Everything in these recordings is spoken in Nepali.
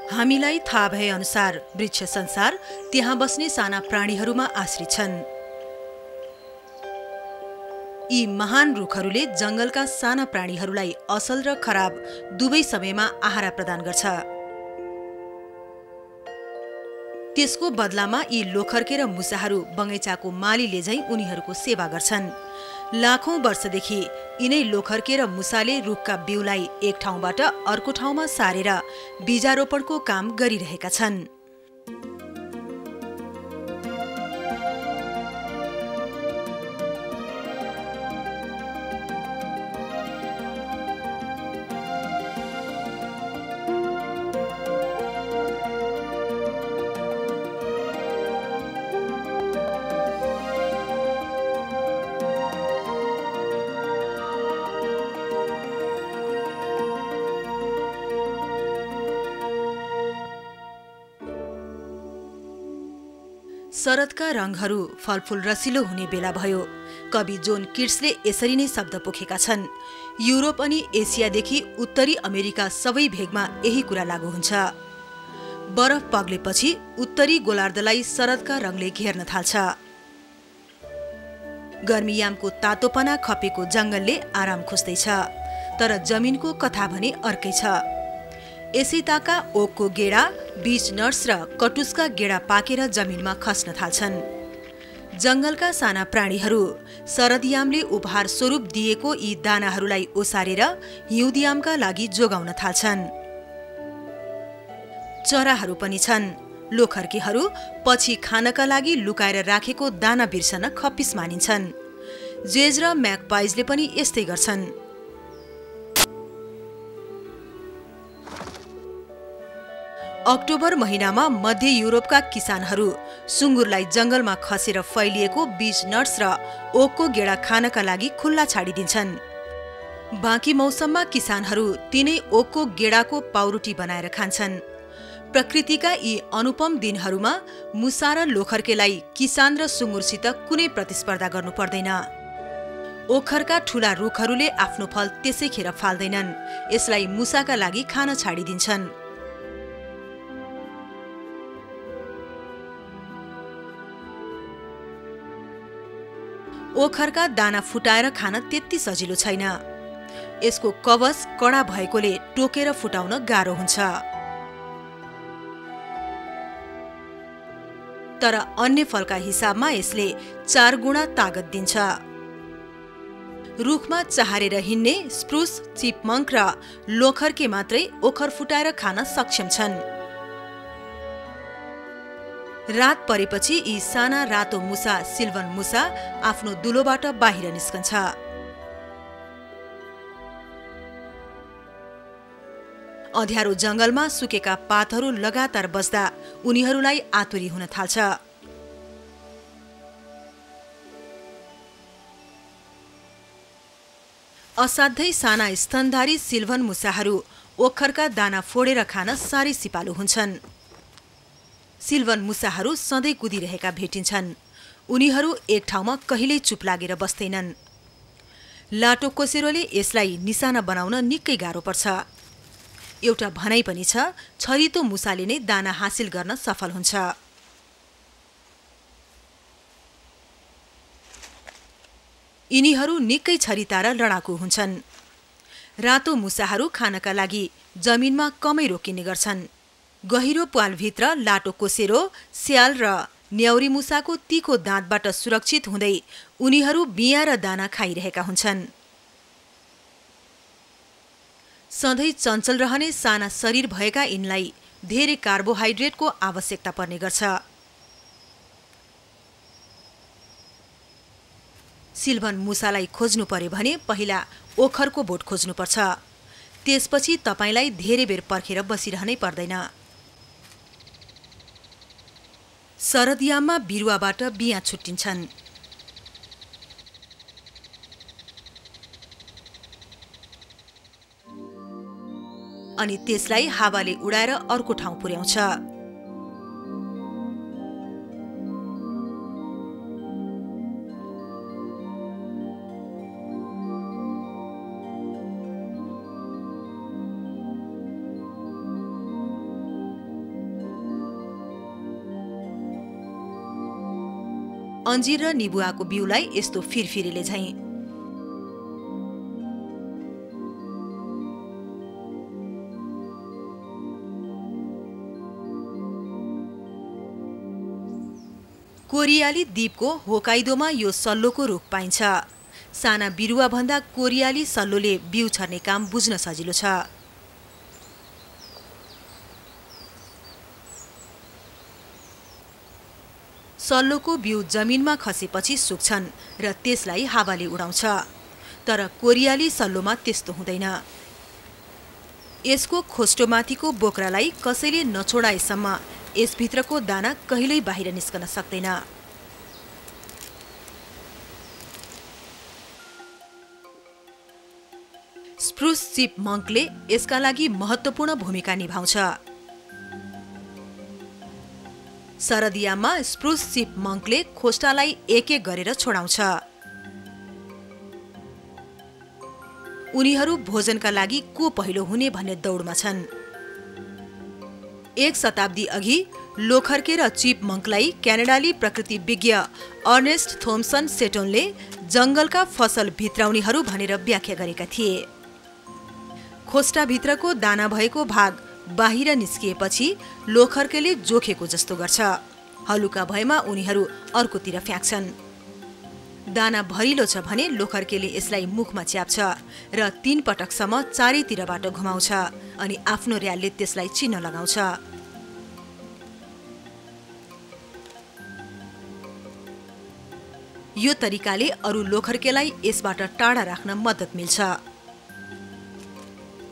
हामीलाई थाहा भए अनुसार वृक्ष संसार त्यहाँ बस्ने साना प्राणीहरूमा आश्रित छन्। यी महान रुखहरूले जंगलका साना प्राणीहरूलाई असल र खराब दुवै समयमा आहारा प्रदान गर्छ। त्यसको बदलामा यी लोखर्के र मुसाहरू बगैँचाको मालीले झैं उनीहरूको सेवा गर्छन्। लाखौं वर्षदेखि यिनै लोखर्के र मुसाले रुखका बिउलाई एक ठाउँबाट अर्को ठाउँमा सारेर बीजारोपणको काम गरिरहेका छन्। शरदका रंगहरू फलफूल रसिलो हुने बेला भयो। कवि जोन किट्सले यसरी नै शब्द पोखेका छन्। युरोप अनि एसियादेखि उत्तरी अमेरिका सबै भेगमा यही कुरा लागू हुन्छ। बरफ पग्लेपछि उत्तरी गोलार्धलाई शरदका रंगले घेर्न थाल्छ। गर्मीयामको तातोपना खपेको जंगलले आराम खोज्दैछ, तर जमिनको कथा भने अर्कै छ। एसिताका ओकको गेडा, बीच नट्स र कटुसका गेडा पाकेर जमिनमा खस्न थाल्छन्। जंगलका साना प्राणीहरू शरदयामले उपहार स्वरूप दिएको यी दानाहरूलाई ओसारेर हिउँदयामका लागि जोगाउन थाल्छन्। चराहरू पनि छन्। लोखर्केहरू पछि खानका लागि लुकाएर राखेको दाना बिर्सन खप्पिस मानिन्छन्। जेज र म्यागपाइजले पनि यस्तै गर्छन्। अक्टोबर महिनामा मध्य युरोपका किसानहरू सुँगुरलाई जंगलमा खसेर फैलिएको बीच नट्स र ओकको गेडा खानका लागि खुल्ला छाडिदिन्छन्। बाँकी मौसममा किसानहरू तिनै ओकको गेडाको पाउरोटी बनाएर खान्छन्। प्रकृतिका यी अनुपम दिनहरूमा मुसा र लोखर्केलाई किसान र सुँगुरसित कुनै प्रतिस्पर्धा गर्नु पर्दैन। ओखरका ठूला रुखहरूले आफ्नो फल त्यसैखेर फाल्दैनन्। यसलाई मुसाका लागि खान छाडिदिन्छन्। ओखरका दाना फुटाएर खान त्यति सजिलो छैन। यसको कवच कडा भएकोले टोकेर फुटाउन गाह्रो हुन्छ। तर अन्य फलका हिसाबमा यसले 4 गुणा तागत दिन्छ। रुखमा चहारेर हिँड्ने स्प्रुस, चिपमंक र लोखर्के मात्रै ओखर फुटाएर खान सक्षम छन्। रात परेपछि यी साना रातो मुसा सिल्भन मुसा आफ्नो दुलोबाट बाहिर निस्कन्छ। अँध्यारो जंगलमा सुकेका पातहरू लगातार बस्दा उनीहरूलाई आतुरी हुन थाल्छ। असाध्यै साना स्तनधारी सिल्भन मुसाहरू ओखरका दाना फोडेर खान साह्रै सिपालु हुन्छन्। सिल्भन मुसाहरू सधैँ कुदिरहेका भेटिन्छन्। उनीहरू एक ठाउँमा कहिल्यै चुप लागेर बस्दैनन्। लाटोकोसेरोले यसलाई निशाना बनाउन निकै गाह्रो पर्छ। एउटा भनाइ पनि छ, छरितो मुसाले नै दाना हासिल गर्न सफल हुन्छ। यिनीहरू निकै छरिता र लडाकु हुन्छन्। रातो मुसाहरू खानका लागि जमिनमा कमै रोकिने गर्छन्। गहिरो प्वालभित्र लाटोकोसेरो, स्याल र न्याउरी मुसाको तीखो दाँतबाट सुरक्षित हुँदै उनीहरू बिया र दाना खाइरहेका हुन्छन्। सधैँ चञ्चल रहने साना शरीर भएका यिनलाई धेरै कार्बोहाइड्रेटको आवश्यकता पर्ने गर्छ। सिल्भन मुसालाई खोज्नु पर्यो भने पहिला ओखरको बोट खोज्नुपर्छ। त्यसपछि तपाईलाई धेरै बेर पर्खेर बसिरहनै पर्दैन। शरदयाममा बिरुवाबाट बिया छुट्टिन्छन्। अनि त्यसलाई हावाले उडाएर अर्को ठाउँ पुर्याउँछ। अन्जीर र निबुवाको बिउलाई यस्तो फिरफिरेले झैं। कोरियाली द्वीपको होकाइदोमा यो सल्लोको रुख पाइन्छ। साना बिरुवाभन्दा कोरियाली सल्लोले बिउ छर्ने काम बुझ्न सजिलो छ। सल्लोको बिउ जमिनमा खसेपछि सुक्छन् र त्यसलाई हावाले उडाउँछ। तर कोरियाली सल्लोमा त्यस्तो हुँदैन। यसको खोस्टोमाथिको बोक्रालाई कसैले नछोडाएसम्म यसभित्रको दाना कहिल्यै बाहिर निस्कन सक्दैन। स्प्रुस चिपमङ्कले यसका लागि महत्त्वपूर्ण भूमिका निभाउँछ। शरदयाममा स्प्रुस चिपमङ्कले खोस्टालाई एक एक गरेर छोडाउँछ। उनीहरू भोजनका लागि को पहिलो हुने भन्ने दौडमा छन्। 1 शताब्दी अघि लोखर्के र चिपमङ्कलाई क्यानाडाली प्रकृतिविज्ञ अर्नेस्ट थोम्सन सेटोनले जङ्गलका फसल भित्राउनेहरू भनेर व्याख्या गरेका थिए। खोस्टाभित्रको दाना भएको भाग बाहिर निस्किएपछि लोखर्केले जोखेको जस्तो गर्छ। हलुका भएमा उनीहरू अर्कोतिर फ्याँक्छन्। दाना भरिलो छ भने लोखर्केले यसलाई मुखमा च्याप्छ र 3 पटकसम्म चारैतिरबाट घुमाउँछ अनि आफ्नो र्यालले त्यसलाई चिन्ह लगाउँछ। यो तरिकाले अरू लोखर्केलाई यसबाट टाढा राख्न मद्दत मिल्छ।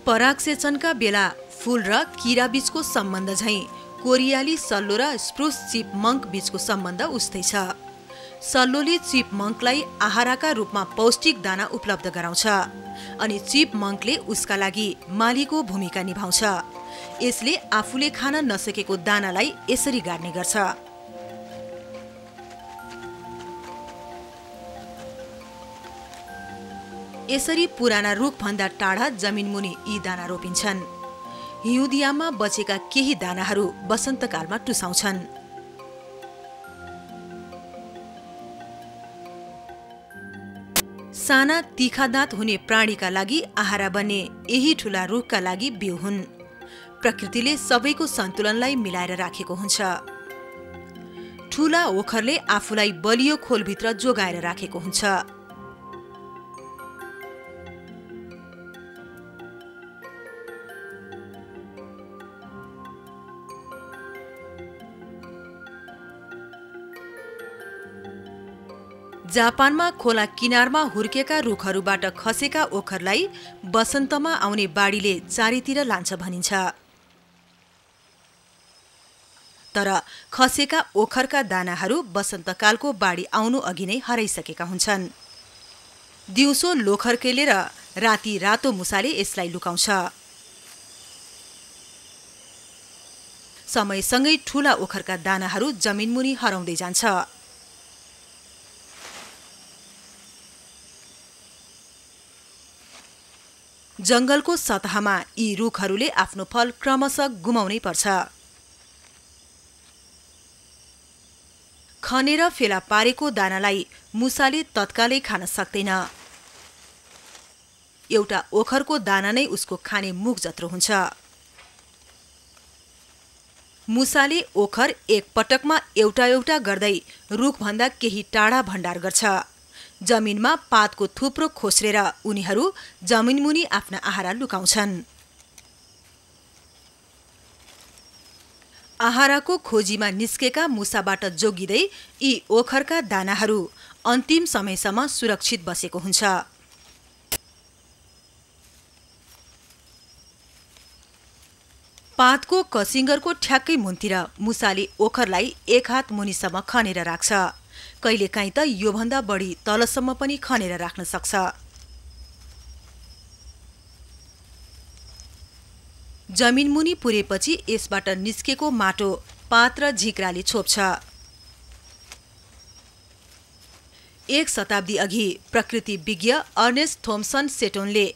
परागसेचनका बेला फूल र किरा बीचको सम्बन्ध झैं कोरियाली सल्लो र स्प्रुस चिपमङ्क बीचको सम्बन्ध उस्तै छ। सल्लोले चिपमङ्कलाई आहारका रूपमा पौष्टिक दाना उपलब्ध गराउँछ अनि चिपमङ्कले उसका लागि मालीको भूमिका निभाउँछ। यसले आफूले खान नसकेको दानालाई यसरी गाड्ने गर्छ। यसरी पुराना रुखभन्दा टाढा जमिनमुनि यी दाना रोपिन्छन्। हिउँदियामा बचेका केही दानाहरू वसन्तकालमा टुसाउँछन्। साना तीखा दाँत हुने प्राणीका लागि आहारा बन्ने यही ठूला रुखका लागि बिउ हुन्। प्रकृतिले सबैको सन्तुलनलाई मिलाएर राखेको हुन्छ। ठूला ओखरले आफूलाई बलियो खोलभित्र जोगाएर राखेको हुन्छ। जापानमा खोला किनारमा हुर्केका रुखहरूबाट खसेका ओखरलाई वसन्तमा आउने बाढीले चारैतिर लान्छ भनिन्छ। तर खसेका ओखरका दानाहरू वसन्तकालको बाढी आउनु अघि नै हराइसकेका हुन्छन्। दिउँसो लोखर्केले र राति रातो मुसाले यसलाई लुकाउँछ। समयसँगै ठूला ओखरका दानाहरू जमिनमुनि हराउँदै जान्छ। जंगलको सतहमा यी रुखहरूले आफ्नो फल क्रमशः गुमाउनै पर्छ। खनेर फेला पारेको दानालाई मुसाले तत्कालै खान सक्दैन। एउटा ओखरको दाना नै उसको खाने मुख जत्रो हुन्छ। मुसाले ओखर एक पटकमा एउटा एउटा गर्दै रुखभन्दा केही टाढा भण्डार गर्छ। जमिनमा पातको थुप्रो खोस्रेर उनीहरू जमिनमुनि आफ्ना आहारा लुकाउँछन्। आहाराको खोजीमा निस्केका मुसाबाट जोगिँदै यी ओखरका दानाहरू अन्तिम समयसम्म सुरक्षित बसेको हुन्छ। पातको कसिङ्गरको ठ्याक्कै मुन्तिर मुसाले ओखरलाई 1 हात मुनिसम्म खनेर राख्छ। कहिलेकाहीँ त योभन्दा बढी तलसम्म पनि खनेर राख्न सक्छ। जमिनमुनि पुरेपछि यसबाट निस्केको माटो पात र झिक्राले छोप्छ। 1 शताब्दी अघि प्रकृतिविज्ञ अर्नेस्ट थोम्सन सेटोनले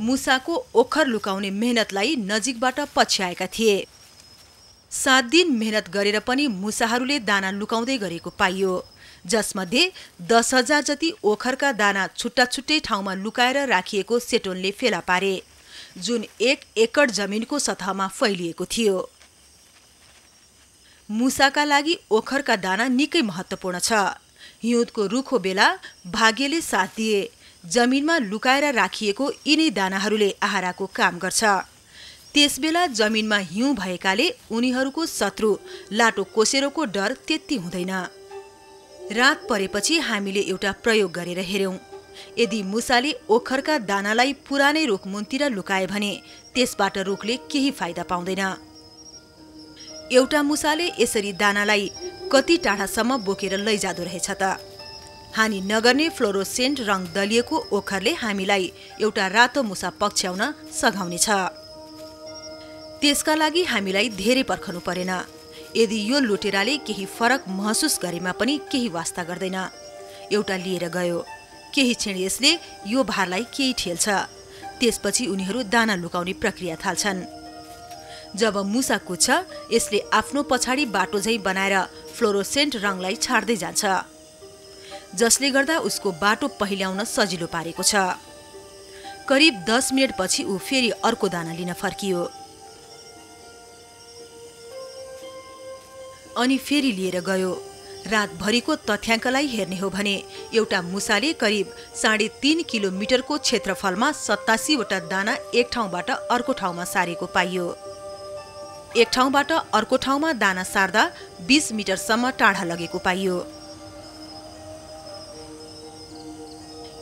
मुसाको ओखर लुकाउने मेहनतलाई नजिकबाट पछ्याएका थिए। 7 दिन मेहनत गरेर पनि मुसाहरूले दाना लुकाउँदै गरेको पाइयो। जसमध्ये 10,000 जति ओखरका दाना छुट्टा छुट्टै ठाउँमा लुकाएर राखिएको सेटोनले फेला पारे, जुन 1 एकड जमिनको सतहमा फैलिएको थियो। मुसाका लागि ओखरका दाना निकै महत्त्वपूर्ण छ। हिउँदको रुखो बेला भाग्यले साथ दिए जमिनमा लुकाएर राखिएको यिनै दानाहरूले आहाराको काम गर्छ। त्यसबेला जमिनमा हिउँ भएकाले उनीहरूको शत्रु लाटो कोसेरोको डर त्यति हुँदैन। रात परेपछि हामीले एउटा प्रयोग गरेर हेर्यौं। यदि मुसाले ओखरका दानालाई पुरानै रुख मुन्तिर लुकाए भने त्यसबाट रुखले केही फाइदा पाउँदैन। एउटा मुसाले यसरी दानालाई कति टाढासम्म बोकेर लैजादो रहेछ त। हानि नगर्ने फ्लोरोसेन्ट रङ दलिएको ओखरले हामीलाई एउटा रातो मुसा पक्ष्याउन सघाउनेछ। त्यसका लागि हामीलाई धेरै पर्खनु परेन। यदि यो लुटेराले केही फरक महसुस गरेमा पनि केही वास्ता गर्दैन। एउटा लिएर गयो, केही क्षण यसले यो भारलाई केही ठेल्छ, त्यसपछि उनीहरू दाना लुकाउने प्रक्रिया थाल्छन्। जब मुसा कुद्छ, यसले आफ्नो पछाडि बाटो झैं बनाएर फ्लोरोसेन्ट रङलाई छाड्दै जान्छ, जसले गर्दा उसको बाटो पहिल्याउन सजिलो पारेको छ। करिब 10 मिनेटपछि ऊ फेरि अर्को दाना लिन फर्कियो अनि फेरि लिएर गयो। रातभरिको तथ्याङ्कलाई हेर्ने हो भने एउटा मुसाले करिब 3.5 किलोमिटरको क्षेत्रफलमा 87 वटा दाना एक ठाउँबाट अर्को ठाउँमा सारेको पाइयो। एक ठाउँबाट अर्को ठाउँमा दाना सार्दा 20 मिटरसम्म टाढा लगेको पाइयो।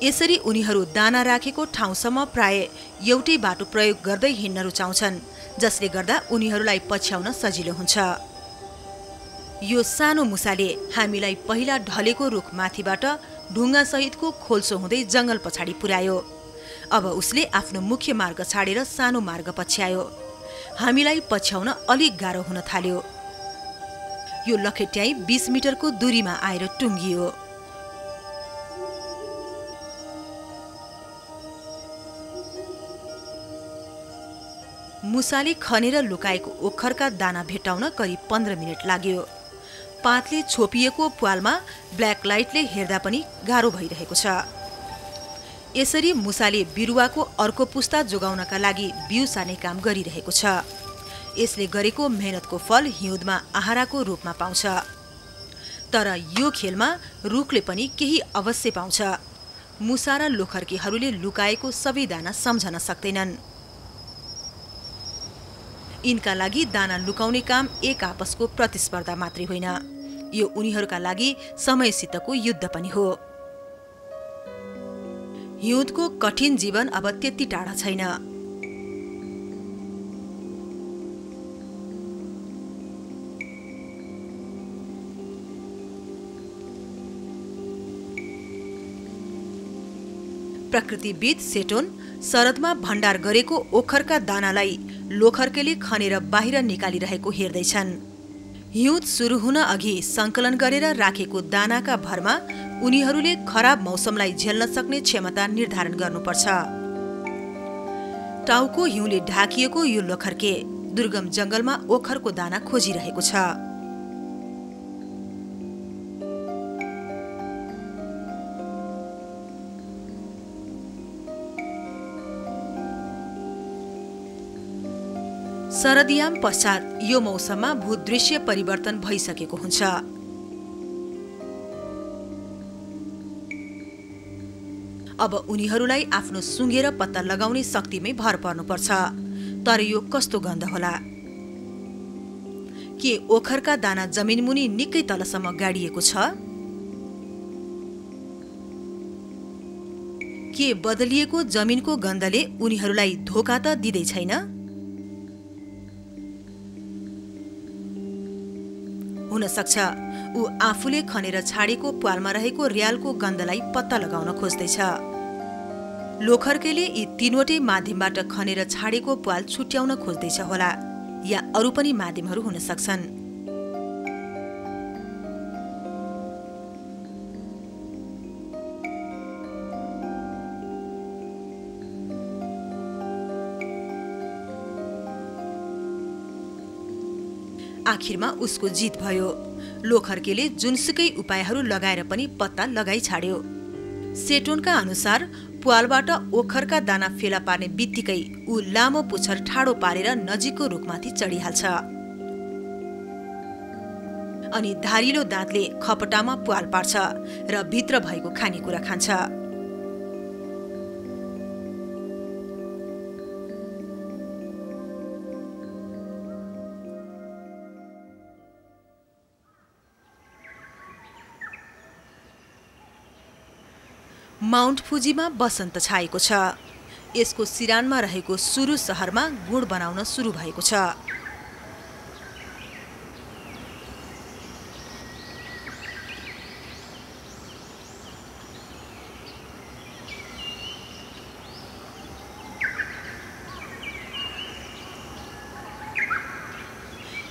यसरी उनीहरू दाना राखेको ठाउँसम्म प्राय एउटै बाटो प्रयोग गर्दै हिँड्न रुचाउँछन्, जसले गर्दा उनीहरूलाई पछ्याउन सजिलो हुन्छ। यो सानो मुसाले हामीलाई पहिला ढलेको रुख माथिबाट ढुङ्गा सहितको खोल्सो हुँदै जंगल पछाडि पुर्यायो। अब उसले आफ्नो मुख्य मार्ग छाडेर सानो मार्ग पछ्यायो। हामीलाई पछ्याउन अलिक गाह्रो हुन थाल्यो। यो लखेट्याई 20 मिटरको दूरीमा आएर टुङ्गियो। मुसाले खनेर लुकाएको ओखरका दाना भेट्टाउन करिब 15 मिनट लाग्यो। पातले छोपिएको प्वालमा ब्ल्याक लाइटले हेर्दा पनि गाह्रो भइरहेको छ। यसरी मुसाले बिरुवाको अर्को पुस्ता जोगाउनका लागि बिउ सार्ने काम गरिरहेको छ। यसले गरेको मेहनतको फल हिउँदमा आहाराको रूपमा पाउँछ। तर यो खेलमा रुखले पनि केही अवश्य पाउँछ। मुसा र लोखर्केहरूले लुकाएको सबै दाना सम्झन सक्दैनन्। यिनका लागि दाना लुकाउने काम एक आपसको प्रतिस्पर्धा मात्रै होइन, यो उनीहरूका लागि समयसितको युद्ध पनि हो। हिउँदको कठिन जीवन अब त्यति टाढा छैन। प्रकृतिविद सेटोन शरदमा भण्डार गरेको ओखरका दानालाई लोखर्केले खनेर बाहिर निकालिरहेको हेर्दैछन्। हिउँद सुरु हुन अघि संकलन गरेर राखेको दानाका भरमा उनीहरूले खराब मौसमलाई झेल्न सक्ने क्षमता निर्धारण गर्नुपर्छ। टाउको हिउँले ढाकिएको यो लोखर्के दुर्गम जंगलमा ओखरको दाना खोजिरहेको छ। शरदयाम पश्चात यो मौसममा भूदृश्य परिवर्तन भइसकेको हुन्छ। अब उनीहरूलाई आफ्नो सुँघेर पत्ता लगाउने शक्तिमै भर पर्नुपर्छ। तर यो कस्तो गन्ध होला? के ओखरका दाना जमिनमुनि निकै तलसम्म गाडिएको छ? के बदलिएको जमिनको गन्धले उनीहरूलाई धोका त दिँदै छैन? हुन सक्छ ऊ आफूले खनेर छाडेको प्वालमा रहेको र्यालको गन्धलाई पत्ता लगाउन खोज्दैछ। लोखर्केले यी तीनवटै माध्यमबाट खनेर छाडेको प्वाल छुट्याउन खोज्दैछ होला, या अरू पनि माध्यमहरू हुन सक्छन्। आखिरमा उसको जित भयो। लोखर्केले जुनसुकै उपायहरू लगाएर पनि पत्ता लगाइ छाड्यो। सेटोनका अनुसार प्वालबाट ओखरका दाना फेला पार्ने बित्तिकै ऊ लामो पुच्छर ठाडो पारेर नजिकको रुखमाथि चढिहाल्छ अनि धारिलो दाँतले खपटामा प्वाल पार्छ र भित्र भएको खानेकुरा खान्छ। माउन्ट फुजीमा बसन्त छाएको छ। यसको सिरानमा रहेको सुरु शहरमा गुड बनाउन सुरु भएको छ।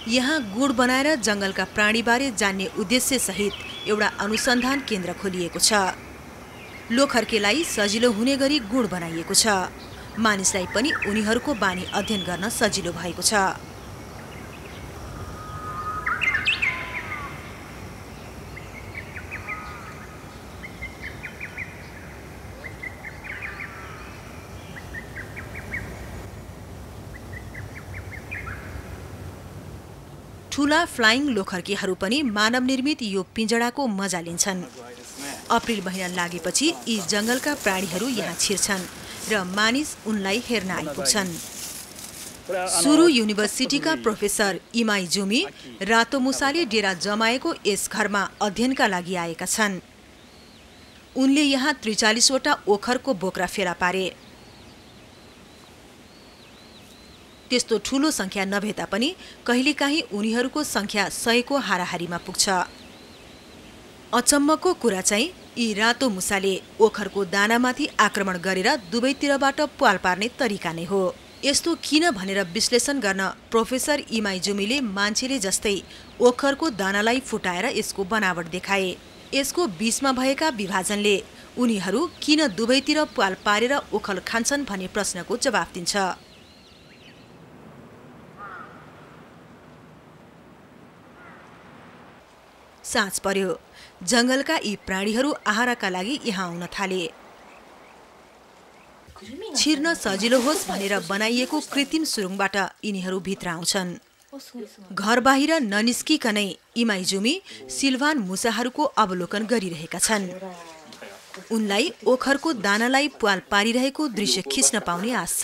यहाँ गुड बनाएर जंगलका प्राणीबारे जान्ने उद्देश्य सहित एउटा अनुसन्धान केन्द्र खोलिएको छ। लोखर्केलाई सजिलो हुने गरी गुड बनाइएको छ। मानिसलाई पनि उनीहरूको बानी अध्ययन गर्न सजिलो भएको छ। ठूला फ्लाइङ लोखर्केहरू पनि मानव निर्मित यो पिंजडाको मजा लिन्छन्। अप्रिल महिना लागेपछि यी जंगलका प्राणीहरू यहाँ छिर्छन् र मानिस उनलाई हेर्न आइपुग्छन्। सुरु युनिभर्सिटीका प्रोफेसर इमाई जुमी रातो मुसाले डेरा जमाएको यस घरमा अध्ययनका लागि आएका छन्। उनले यहाँ 43 वटा ओखरको बोक्रा फेला पारे। त्यस्तो ठूलो संख्या नभए तापनि कहिलेकाहीँ उनीहरूको संख्या 100 को हाराहारीमा पुग्छ। अचम्मको कुरा चाहिँ यी रातो मुसाले ओखरको दानामाथि आक्रमण गरेर दुवैतिरबाट प्वाल पार्ने तरिका नै हो। यस्तो किन भनेर विश्लेषण गर्न प्रोफेसर इमाई जुमीले मान्छेले जस्तै ओखरको दानालाई फुटाएर यसको बनावट देखाए। यसको बीचमा भएका विभाजनले उनीहरू किन दुवैतिर प्वाल पारेर ओखर खान्छन् भन्ने प्रश्नको जवाफ दिन्छ। साँझ पर्यो। जंगलका यी प्राणीहरू आहारका लागि यहाँ आउन थाले। छिर्न सजिलो होस् भनेर बनाइएको कृत्रिम सुरुङबाट यिनीहरू भित्र आउँछन्। घर बाहिर ननिस्किकनै इमाई जुमी सिल्भान मुसाहरूको अवलोकन गरिरहेका छन्। उनलाई ओखरको दानालाई प्वाल पारिरहेको दृश्य खिच्न पाउने आश छ।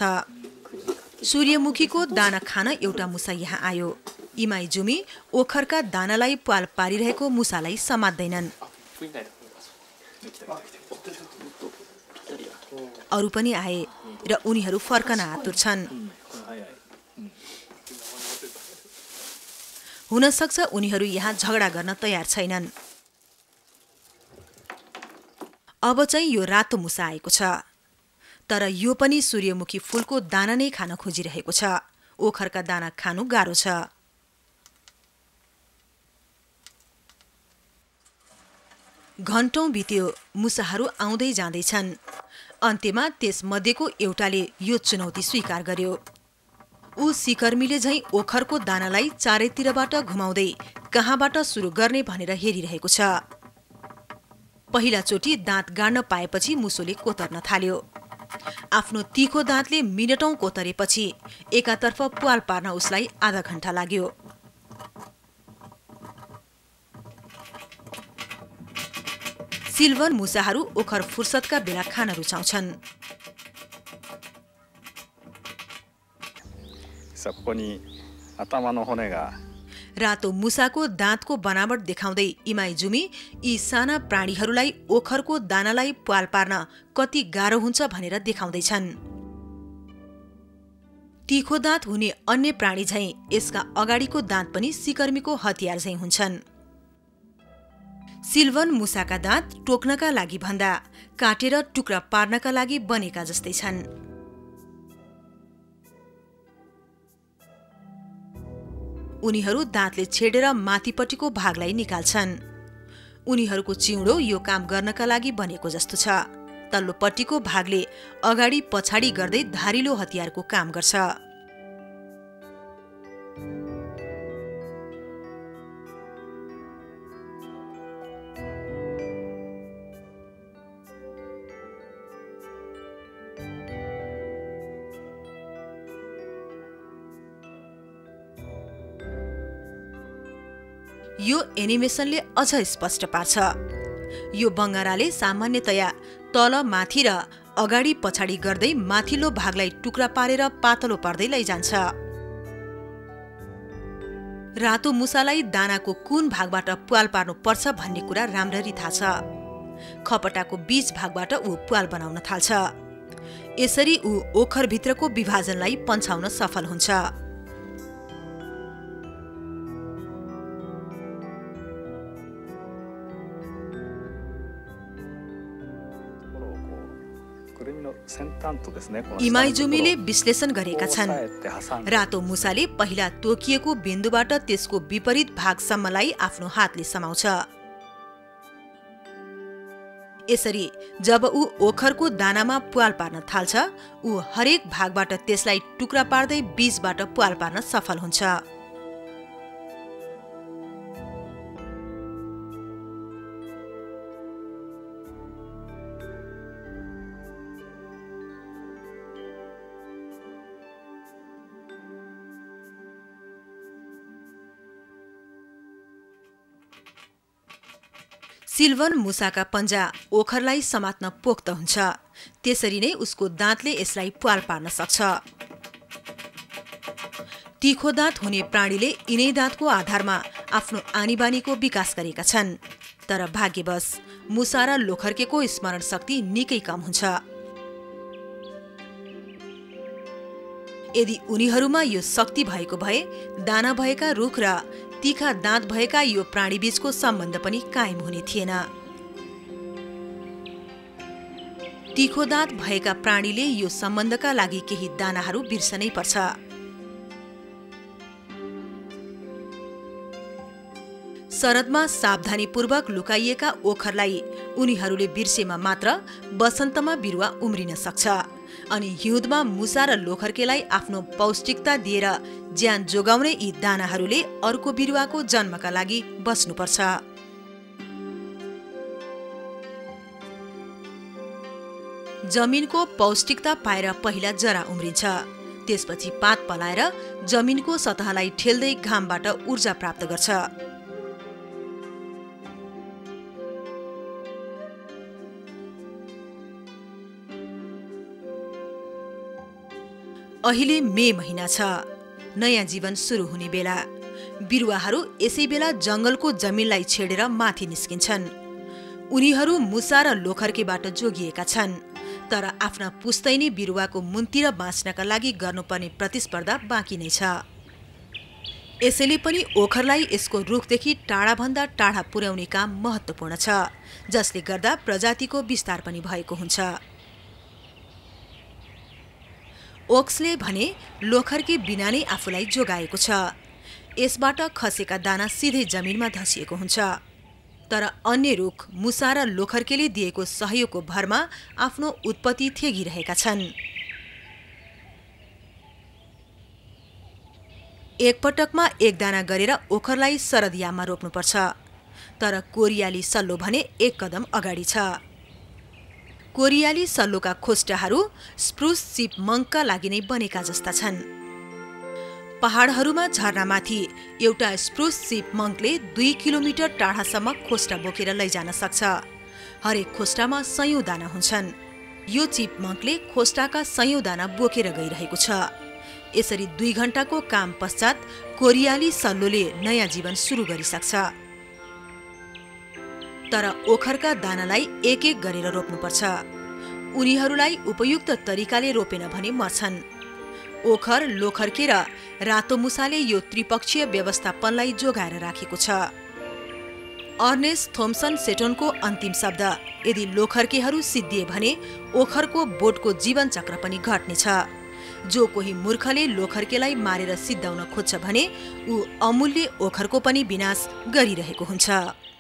सूर्यमुखीको दाना खान एउटा मुसा यहाँ आयो। इमाई जुमी ओखरका दानालाई प्वाल पारिरहेको मुसालाई समात्दैनन्। अरू पनि आए र उनीहरू फर्कन आतुर छन्। हुन सक्छ उनीहरू यहाँ झगडा गर्न तयार छैनन्। अब चाहिँ यो रातो मुसा आएको छ, तर यो पनि सूर्यमुखी फूलको दाना नै खान खोजिरहेको छ। ओखरका दाना खानु गाह्रो छ। घण्टौं बित्यो। मुसाहरू आउँदै जाँदैछन्। अन्त्यमा त्यस मध्येको एउटाले यो चुनौती स्वीकार गर्यो। ऊ सिकर्मीले झैं ओखरको दानालाई चारैतिरबाट घुमाउँदै कहाँबाट सुरु गर्ने भनेर हेरिरहेको छ। पहिलाचोटि दाँत गाड्न पाएपछि मुसोले कोतर्न थाल्यो। आफ्नो तीखो दाँतले मिनटौं कोतरेपछि एकातर्फ प्वाल पार्न उसलाई आधा घण्टा लाग्यो। सिल्भर मुसाहरू ओखर फुर्सदका बेला खान रुचाउँछन्। रातो मुसाको दाँतको बनावट देखाउँदै इमाई जुमी यी साना प्राणीहरूलाई ओखरको दानालाई प्वाल पार्न कति गाह्रो हुन्छ भनेर देखाउँदैछन्। तीखो दाँत हुने अन्य प्राणी झैं यसका अगाडिको दाँत पनि सिकर्मीको हतियार झैं हुन्छन्। सिल्भन मुसाका दाँत टोक्नका लागि भन्दा काटेर टुक्रा पार्नका लागि बनेका जस्तै छन्। उनीहरू दाँतले छेडेर माथिपट्टिको भागलाई निकाल्छन्। उनीहरूको चिउँडो यो काम गर्नका लागि बनेको जस्तो छ। तल्लोपट्टिको भागले अगाडि पछाडि गर्दै धारिलो हतियारको काम गर्छ। यो एनिमेसनले अझ स्पष्ट पार्छ। यो बङ्गाराले सामान्यतया तल माथि र अगाडि पछाडि गर्दै माथिल्लो भागलाई टुक्रा पारेर पातलो पार्दै लैजान्छ। रातो मुसालाई दानाको कुन भागबाट प्वाल पार्नु पर्छ भन्ने कुरा राम्ररी थाहा छ। खपटाको बीच भागबाट ऊ प्वाल बनाउन थाल्छ। यसरी ऊ ओखरभित्रको विभाजनलाई पन्छाउन सफल हुन्छ। इमाइजुमीले विश्लेषण गरेका छन्। रातो मुसाले पहिला तोकिएको बिन्दुबाट त्यसको विपरीत भागसम्मलाई आफ्नो हातले समाउँछ। यसरी जब ऊ ओखरको दानामा प्वाल पार्न थाल्छ, ऊ हरेक भागबाट त्यसलाई टुक्रा पार्दै बीचबाट प्वाल पार्न सफल हुन्छ। सिल्भन मुसाका पन्जा ओखरलाई समात्न पोख्त हुन्छ। त्यसरी नै उसको दाँतले यसलाई प्वाल पार्न सक्छ। तीखो दाँत हुने प्राणीले यिनै दाँतको आधारमा आफ्नो आनीबानीको विकास गरेका छन्। तर भाग्यवश मुसा र लोखर्केको स्मरण शक्ति निकै कम हुन्छ। यदि उनीहरूमा यो शक्ति भएको भए दाना भएका रुख र तीखा दाँत भएका यो प्राणीबीचको सम्बन्ध पनि कायम हुने थिएन। तीखो दाँत भएका प्राणीले यो सम्बन्धका लागि केही दानाहरू बिर्सनै पर्छ। शरदमा सावधानीपूर्वक लुकाइएका ओखरलाई उनीहरूले बिर्सेमा मात्र वसन्तमा बिरुवा उम्रिन सक्छ। अनि हिउँदमा मुसा र लोखर्केलाई आफ्नो पौष्टिकता दिएर ज्यान जोगाउने यी दानाहरूले अर्को बिरुवाको जन्मका लागि बस्नुपर्छ। जमिनको पौष्टिकता पाएर पहिला जरा उम्रिन्छ। त्यसपछि पात पलाएर जमिनको सतहलाई ठेल्दै घामबाट ऊर्जा प्राप्त गर्छ। अहिले मे महिना छ, नयाँ जीवन सुरु हुने बेला। बिरुवाहरू यसै बेला जंगलको जमिनलाई छेडेर माथि निस्किन्छन्। उनीहरू मुसा र लोखर्केबाट जोगिएका छन्, तर आफ्ना पुस्तैनी बिरुवाको मुन्तिर बाँच्नका लागि गर्नुपर्ने प्रतिस्पर्धा बाँकी नै छ। यसैले पनि ओखरलाई यसको रुखदेखि टाढाभन्दा टाढा पुर्याउने काम महत्त्वपूर्ण छ, जसले गर्दा प्रजातिको विस्तार पनि भएको हुन्छ। ओक्सले भने लोखर्के बिना नै आफूलाई जोगाएको छ। यसबाट खसेका दाना सिधै जमिनमा धसिएको हुन्छ। तर अन्य रुख मुसा र लोखर्केले दिएको सहयोगको भरमा आफ्नो उत्पत्ति थेगिरहेका छन्। एकपटकमा एक दाना गरेर ओखरलाई शरदयाममा रोप्नुपर्छ। तर कोरियाली सल्लो भने एक कदम अगाडि छ। कोरियाली सल्लोका खोस्टाहरू स्प्रुस चिप मङ्कका लागि नै बनेका जस्ता छन्। पहाडहरूमा झरनामाथि एउटा स्प्रुस चिप मङ्कले 2 किलोमिटर टाढासम्म खोस्टा बोकेर लैजान सक्छ। हरेक खोस्टामा 100 दाना हुन्छन्। यो चिप मङ्कले खोस्टाका 100 दाना बोकेर गइरहेको छ। यसरी 2 घण्टाको काम पश्चात कोरियाली सल्लोले नयाँ जीवन सुरु गरिसक्छ। तर ओखरका दानालाई एक एक गरेर रोप्नुपर्छ। उनीहरूलाई उपयुक्त तरिकाले रोपेन भने मर्छन्। ओखर, लोखर्के र रातो मुसाले यो त्रिपक्षीय व्यवस्थापनलाई जोगाएर राखेको छ। अर्नेस्ट थोम्सन सेटोनको अन्तिम शब्द, यदि लोखर्केहरू सिद्धिए भने ओखरको बोटको जीवन चक्र पनि घट्नेछ। जो कोही मूर्खले लोखर्केलाई मारेर सिद्धाउन खोज्छ भने ऊ अमूल्य ओखरको पनि विनाश गरिरहेको हुन्छ।